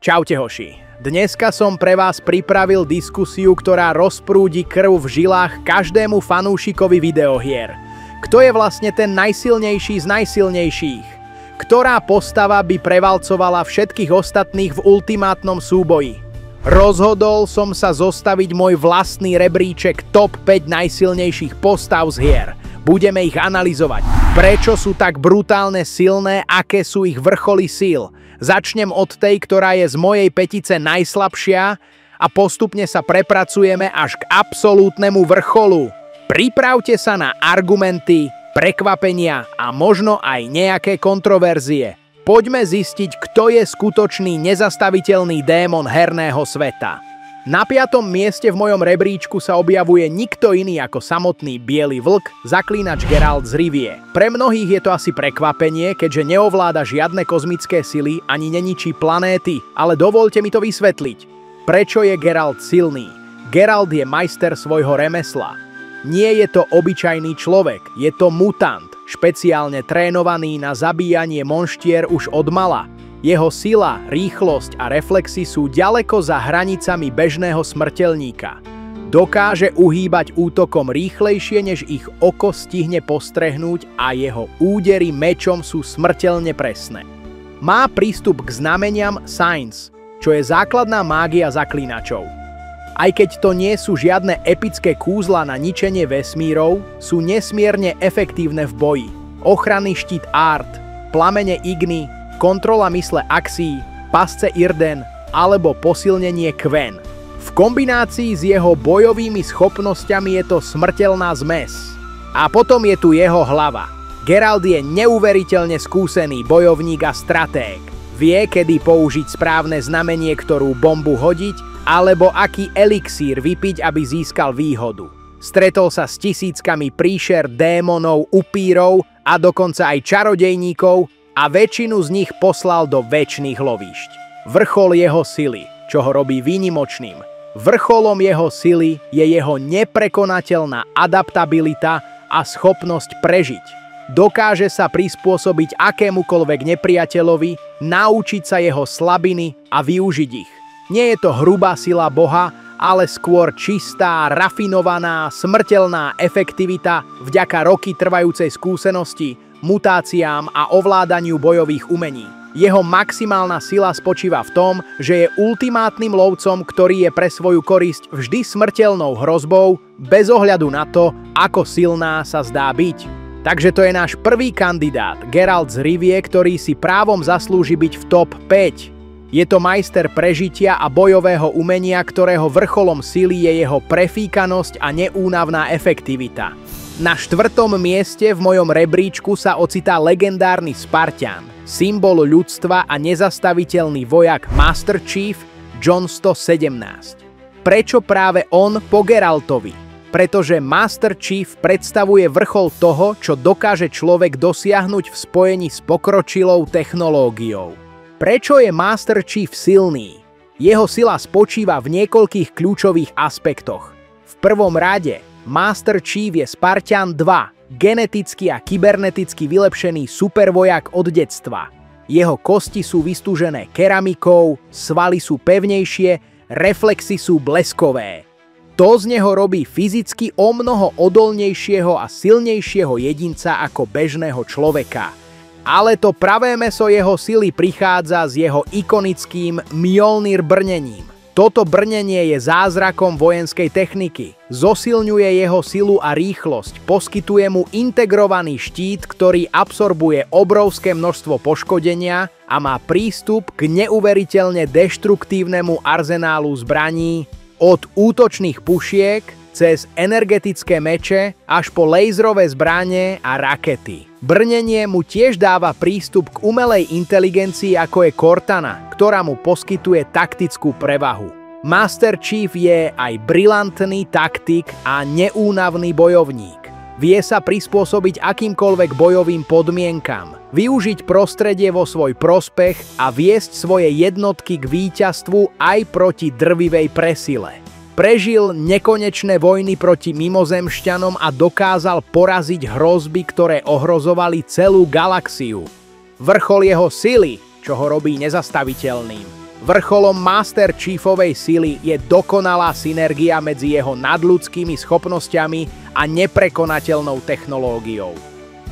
Čaute hoši. Dneska som pre vás pripravil diskusiu, ktorá rozprúdi krv v žilách každému fanúšikovi videohier. Kto je vlastne ten najsilnejší z najsilnejších? Ktorá postava by prevalcovala všetkých ostatných v ultimátnom súboji? Rozhodol som sa zostaviť môj vlastný rebríček top 5 najsilnejších postav z hier. Budeme ich analyzovať. Prečo sú tak brutálne silné, aké sú ich vrcholy síl? Začnem od tej, ktorá je z mojej petice najslabšia a postupne sa prepracujeme až k absolútnemu vrcholu. Pripravte sa na argumenty, prekvapenia a možno aj nejaké kontroverzie. Poďme zistiť, kto je skutočný nezastaviteľný démon herného sveta. Na 5. mieste v mojom rebríčku sa objavuje nikto iný ako samotný Biely vlk, zaklínač Geralt z Rivie. Pre mnohých je to asi prekvapenie, keďže neovláda žiadne kozmické sily ani neničí planéty, ale dovoľte mi to vysvetliť. Prečo je Geralt silný? Geralt je majster svojho remesla. Nie je to obyčajný človek, je to mutant, špeciálne trénovaný na zabíjanie monštier už od mala. Jeho sila, rýchlosť a reflexy sú ďaleko za hranicami bežného smrteľníka. Dokáže uhýbať útokom rýchlejšie, než ich oko stihne postrehnúť a jeho údery mečom sú smrteľne presné. Má prístup k znameniam Signs, čo je základná mágia zaklínačov. Aj keď to nie sú žiadne epické kúzla na ničenie vesmírov, sú nesmierne efektívne v boji. Ochranný štít Art, plamene Igni, kontrola mysle Axii, pasce Irden alebo posilnenie Quen. V kombinácii s jeho bojovými schopnosťami je to smrteľná zmes. A potom je tu jeho hlava. Geralt je neuveriteľne skúsený bojovník a stratég. Vie, kedy použiť správne znamenie, ktorú bombu hodiť, alebo aký elixír vypiť, aby získal výhodu. Stretol sa s tisíckami príšer, démonov, upírov a dokonca aj čarodejníkov, a väčšinu z nich poslal do večných lovíšť. Vrchol jeho sily, čo ho robí výnimočným. Vrcholom jeho sily je jeho neprekonateľná adaptabilita a schopnosť prežiť. Dokáže sa prispôsobiť akémukoľvek nepriateľovi, naučiť sa jeho slabiny a využiť ich. Nie je to hrubá sila Boha, ale skôr čistá, rafinovaná, smrteľná efektivita vďaka roky trvajúcej skúsenosti, mutáciám a ovládaniu bojových umení. Jeho maximálna sila spočíva v tom, že je ultimátnym lovcom, ktorý je pre svoju korisť vždy smrteľnou hrozbou, bez ohľadu na to, ako silná sa zdá byť. Takže to je náš prvý kandidát, Geralt z Rivie, ktorý si právom zaslúži byť v top 5. Je to majster prežitia a bojového umenia, ktorého vrcholom sily je jeho prefíkanosť a neúnavná efektivita. Na 4. mieste v mojom rebríčku sa ocitá legendárny Spartan, symbol ľudstva a nezastaviteľný vojak Master Chief Jon 117. Prečo práve on po Geraltovi? Pretože Master Chief predstavuje vrchol toho, čo dokáže človek dosiahnuť v spojení s pokročilou technológiou. Prečo je Master Chief silný? Jeho sila spočíva v niekoľkých kľúčových aspektoch. V prvom rade Master Chief je Spartan 2, geneticky a kyberneticky vylepšený supervojak od detstva. Jeho kosti sú vystúžené keramikou, svaly sú pevnejšie, reflexy sú bleskové. To z neho robí fyzicky omnoho odolnejšieho a silnejšieho jedinca ako bežného človeka. Ale to pravé mäso jeho sily prichádza s jeho ikonickým Mjolnir brnením. Toto brnenie je zázrakom vojenskej techniky. Zosilňuje jeho silu a rýchlosť, poskytuje mu integrovaný štít, ktorý absorbuje obrovské množstvo poškodenia a má prístup k neuveriteľne deštruktívnemu arzenálu zbraní, od útočných pušiek cez energetické meče až po laserové zbrane a rakety. Brnenie mu tiež dáva prístup k umelej inteligencii ako je Cortana, ktorá mu poskytuje taktickú prevahu. Master Chief je aj brilantný taktik a neúnavný bojovník. Vie sa prispôsobiť akýmkoľvek bojovým podmienkam, využiť prostredie vo svoj prospech a viesť svoje jednotky k víťazstvu aj proti drvivej presile. Prežil nekonečné vojny proti mimozemšťanom a dokázal poraziť hrozby, ktoré ohrozovali celú galaxiu. Vrchol jeho sily, čo ho robí nezastaviteľným, Vrcholom Master Chiefovej sily je dokonalá synergia medzi jeho nadľudskými schopnosťami a neprekonateľnou technológiou.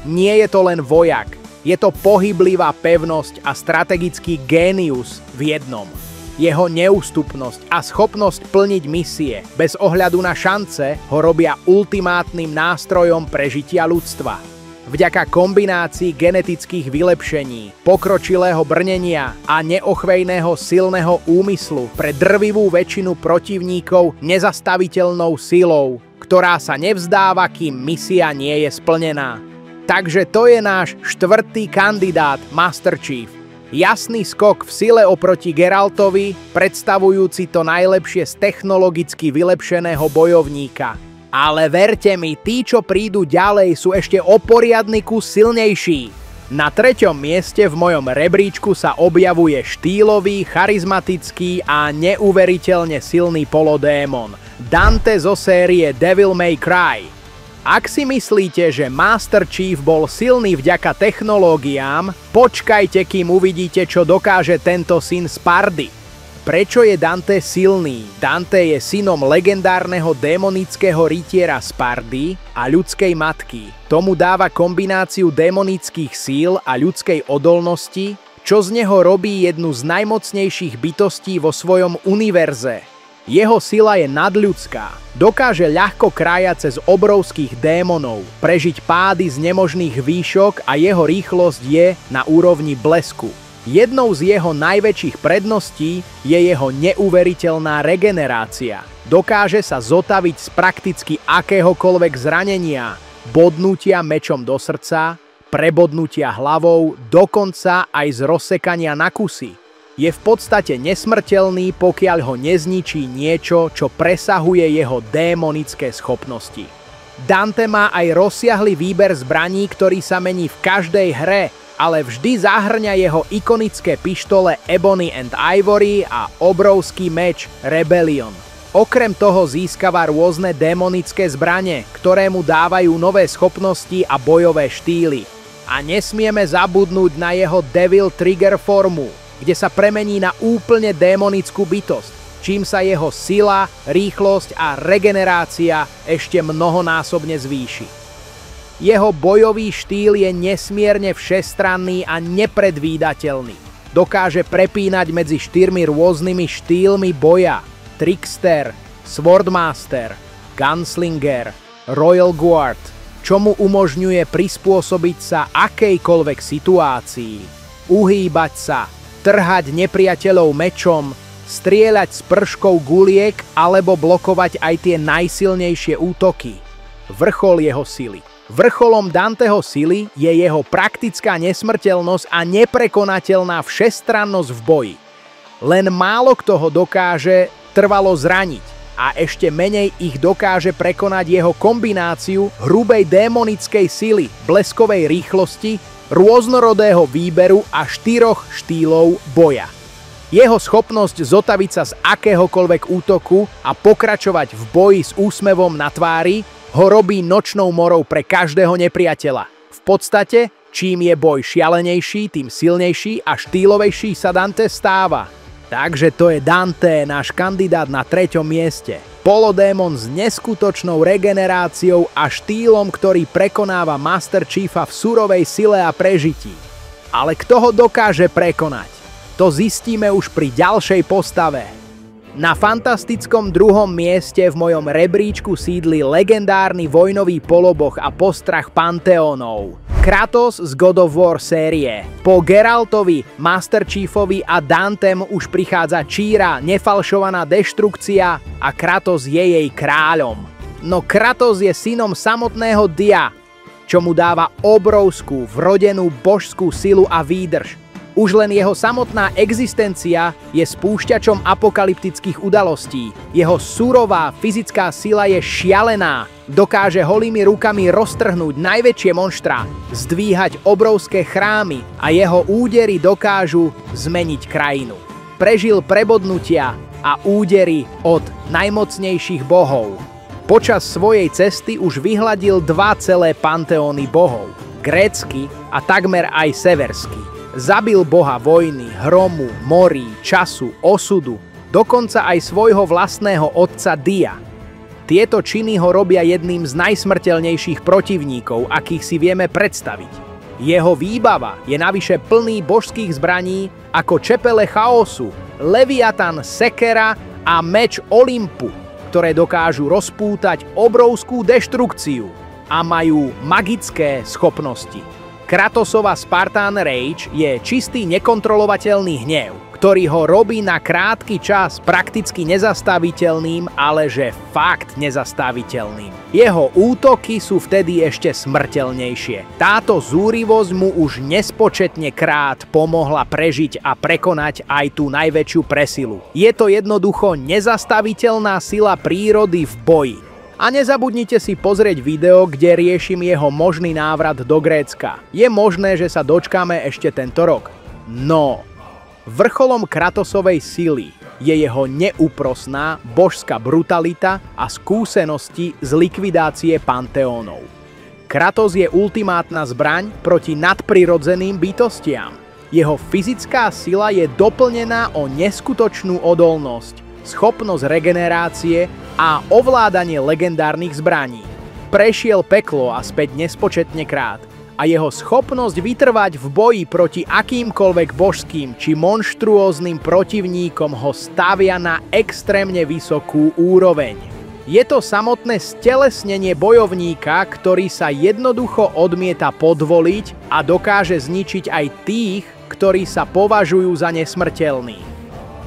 Nie je to len vojak, je to pohyblivá pevnosť a strategický génius v jednom. Jeho neústupnosť a schopnosť plniť misie bez ohľadu na šance ho robia ultimátnym nástrojom prežitia ľudstva. Vďaka kombinácii genetických vylepšení, pokročilého brnenia a neochvejného silného úmyslu pre drvivú väčšinu protivníkov nezastaviteľnou silou, ktorá sa nevzdáva, kým misia nie je splnená. Takže to je náš štvrtý kandidát Master Chief. Jasný skok v sile oproti Geraltovi, predstavujúci to najlepšie z technologicky vylepšeného bojovníka. Ale verte mi, tí, čo prídu ďalej, sú ešte o poriadny kus silnejší. Na 3. mieste v mojom rebríčku sa objavuje štýlový, charizmatický a neuveriteľne silný polodémon Dante zo série Devil May Cry. Ak si myslíte, že Master Chief bol silný vďaka technológiám, počkajte, kým uvidíte, čo dokáže tento syn Spardy. Prečo je Dante silný? Dante je synom legendárneho démonického rytiera Spardy a ľudskej matky. Tomu dáva kombináciu démonických síl a ľudskej odolnosti, čo z neho robí jednu z najmocnejších bytostí vo svojom univerze. Jeho sila je nadľudská. Dokáže ľahko krájať cez obrovských démonov, prežiť pády z nemožných výšok a jeho rýchlosť je na úrovni blesku. Jednou z jeho najväčších predností je jeho neuveriteľná regenerácia. Dokáže sa zotaviť z prakticky akéhokoľvek zranenia, bodnutia mečom do srdca, prebodnutia hlavou, dokonca aj z rozsekania na kusy. Je v podstate nesmrteľný, pokiaľ ho nezničí niečo, čo presahuje jeho démonické schopnosti. Dante má aj rozsiahly výber zbraní, ktorý sa mení v každej hre, ale vždy zahŕňa jeho ikonické pištole Ebony and Ivory a obrovský meč Rebellion. Okrem toho získava rôzne démonické zbrane, ktoré mu dávajú nové schopnosti a bojové štýly. A nesmieme zabudnúť na jeho Devil Trigger formu, kde sa premení na úplne démonickú bytosť, čím sa jeho sila, rýchlosť a regenerácia ešte mnohonásobne zvýši. Jeho bojový štýl je nesmierne všestranný a nepredvídateľný. Dokáže prepínať medzi 4 rôznymi štýlmi boja: Trickster, Swordmaster, Gunslinger, Royal Guard, čo mu umožňuje prispôsobiť sa akejkoľvek situácii, uhýbať sa, trhať nepriateľov mečom, strieľať s prškou guliek alebo blokovať aj tie najsilnejšie útoky. Vrchol jeho sily. Vrcholom Danteho sily je jeho praktická nesmrteľnosť a neprekonateľná všestrannosť v boji. Len málo kto ho dokáže trvalo zraniť a ešte menej ich dokáže prekonať jeho kombináciu hrubej démonickej sily, bleskovej rýchlosti, rôznorodého výberu a 4 štýlov boja. Jeho schopnosť zotaviť sa z akéhokoľvek útoku a pokračovať v boji s úsmevom na tvári ho robí nočnou morou pre každého nepriateľa. V podstate, čím je boj šialenejší, tým silnejší a štýlovejší sa Dante stáva. Takže to je Dante, náš kandidát na 3. mieste. Polodémon s neskutočnou regeneráciou a štýlom, ktorý prekonáva Master Chiefa v surovej sile a prežití. Ale kto ho dokáže prekonať? To zistíme už pri ďalšej postave. Na fantastickom 2. mieste v mojom rebríčku sídli legendárny vojnový poloboh a postrach panteónov. Kratos z God of War série. Po Geraltovi, Master Chiefovi a Dantem už prichádza číra, nefalšovaná deštrukcia a Kratos je jej kráľom. No Kratos je synom samotného Dia, čo mu dáva obrovskú vrodenú božskú silu a výdrž. Už len jeho samotná existencia je spúšťačom apokalyptických udalostí. Jeho surová fyzická sila je šialená. Dokáže holými rukami roztrhnúť najväčšie monštrá, zdvíhať obrovské chrámy a jeho údery dokážu zmeniť krajinu. Prežil prebodnutia a údery od najmocnejších bohov. Počas svojej cesty už vyhladil 2 celé panteóny bohov. Grécky a takmer aj severský. Zabil boha vojny, hromu, morí, času, osudu, dokonca aj svojho vlastného otca Dia. Tieto činy ho robia jedným z najsmrteľnejších protivníkov, akých si vieme predstaviť. Jeho výbava je navyše plný božských zbraní ako čepele chaosu, Leviatan sekera a meč Olympu, ktoré dokážu rozpútať obrovskú deštrukciu a majú magické schopnosti. Kratosova Spartan Rage je čistý nekontrolovateľný hnev, ktorý ho robí na krátky čas prakticky nezastaviteľným, ale že fakt nezastaviteľným. Jeho útoky sú vtedy ešte smrteľnejšie. Táto zúrivosť mu už nespočetne krát pomohla prežiť a prekonať aj tú najväčšiu presilu. Je to jednoducho nezastaviteľná sila prírody v boji. A nezabudnite si pozrieť video, kde riešim jeho možný návrat do Grécka. Je možné, že sa dočkáme ešte tento rok. No, vrcholom Kratosovej sily je jeho neúprosná božská brutalita a skúsenosti z likvidácie panteónov. Kratos je ultimátna zbraň proti nadprirodzeným bytostiam. Jeho fyzická sila je doplnená o neskutočnú odolnosť, schopnosť regenerácie a ovládanie legendárnych zbraní. Prešiel peklo a späť nespočetne krát a jeho schopnosť vytrvať v boji proti akýmkoľvek božským či monštruóznym protivníkom ho stavia na extrémne vysokú úroveň. Je to samotné stelesnenie bojovníka, ktorý sa jednoducho odmieta podvoliť a dokáže zničiť aj tých, ktorí sa považujú za nesmrteľných.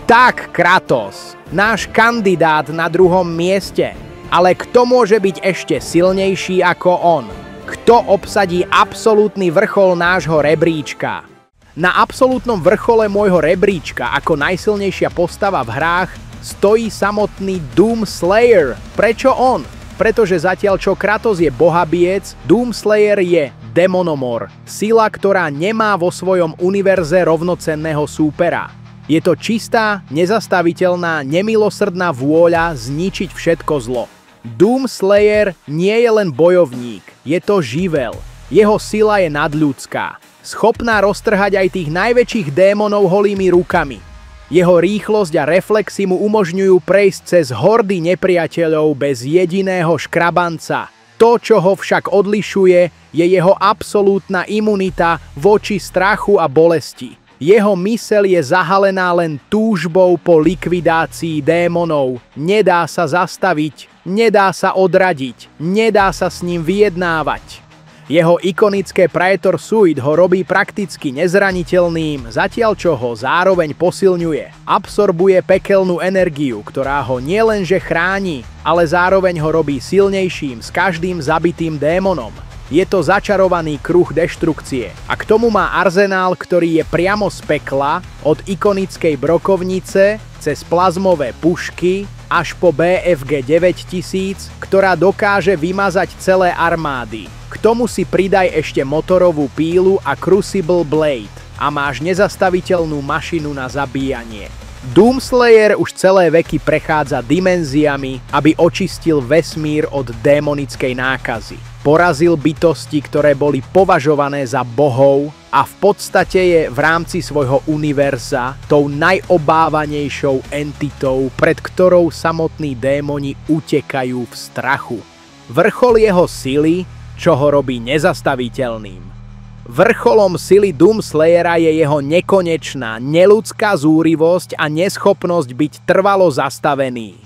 Tak, Kratos, náš kandidát na druhom mieste, ale kto môže byť ešte silnejší ako on? Kto obsadí absolútny vrchol nášho rebríčka? Na absolútnom vrchole môjho rebríčka ako najsilnejšia postava v hrách stojí samotný Doomslayer. Prečo on? Pretože zatiaľ čo Kratos je bohabiec, Doomslayer je demonomor, sila, ktorá nemá vo svojom univerze rovnocenného súpera. Je to čistá, nezastaviteľná, nemilosrdná vôľa zničiť všetko zlo. Doomslayer nie je len bojovník, je to živel. Jeho sila je nadľudská, schopná roztrhať aj tých najväčších démonov holými rukami. Jeho rýchlosť a reflexy mu umožňujú prejsť cez hordy nepriateľov bez jediného škrabanca. To, čo ho však odlišuje, je jeho absolútna imunita voči strachu a bolesti. Jeho myseľ je zahalená len túžbou po likvidácii démonov. Nedá sa zastaviť, nedá sa odradiť, nedá sa s ním vyjednávať. Jeho ikonické Praetor Suit ho robí prakticky nezraniteľným, zatiaľ čo ho zároveň posilňuje. Absorbuje pekelnú energiu, ktorá ho nielenže chráni, ale zároveň ho robí silnejším s každým zabitým démonom. Je to začarovaný kruh deštrukcie a k tomu má arzenál, ktorý je priamo z pekla, od ikonickej brokovnice cez plazmové pušky až po BFG 9000, ktorá dokáže vymazať celé armády. K tomu si pridaj ešte motorovú pílu a Crucible Blade a máš nezastaviteľnú mašinu na zabíjanie. Doomslayer už celé veky prechádza dimenziami, aby očistil vesmír od démonickej nákazy. Porazil bytosti, ktoré boli považované za bohov a v podstate je v rámci svojho univerza tou najobávanejšou entitou, pred ktorou samotní démoni utekajú v strachu. Vrchol jeho sily, čo ho robí nezastaviteľným. Vrcholom sily Doomslayera je jeho nekonečná, neľudská zúrivosť a neschopnosť byť trvalo zastavený.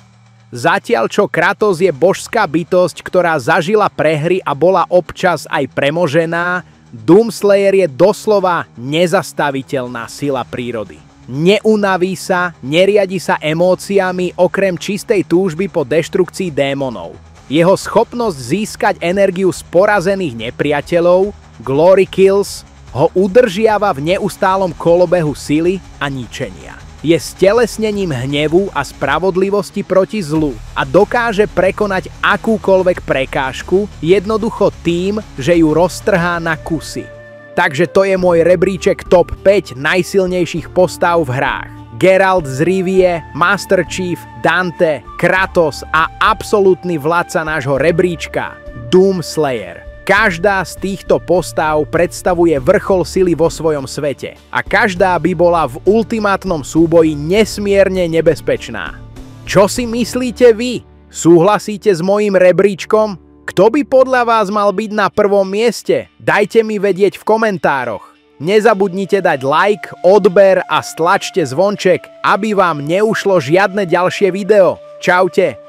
Zatiaľ čo Kratos je božská bytosť, ktorá zažila prehry a bola občas aj premožená, Doomslayer je doslova nezastaviteľná sila prírody. Neunaví sa, neriadi sa emóciami okrem čistej túžby po deštrukcii démonov. Jeho schopnosť získať energiu z porazených nepriateľov, Glory Kills, ho udržiava v neustálom kolobehu sily a ničenia. Je stelesnením hnevu a spravodlivosti proti zlu a dokáže prekonať akúkoľvek prekážku jednoducho tým, že ju roztrhá na kusy. Takže to je môj rebríček top 5 najsilnejších postav v hrách. Geralt z Rivie, Master Chief, Dante, Kratos a absolútny vládca nášho rebríčka, Doomslayer. Každá z týchto postáv predstavuje vrchol sily vo svojom svete a každá by bola v ultimátnom súboji nesmierne nebezpečná. Čo si myslíte vy? Súhlasíte s mojím rebríčkom? Kto by podľa vás mal byť na prvom mieste? Dajte mi vedieť v komentároch. Nezabudnite dať like, odber a stlačte zvonček, aby vám neušlo žiadne ďalšie video. Čaute.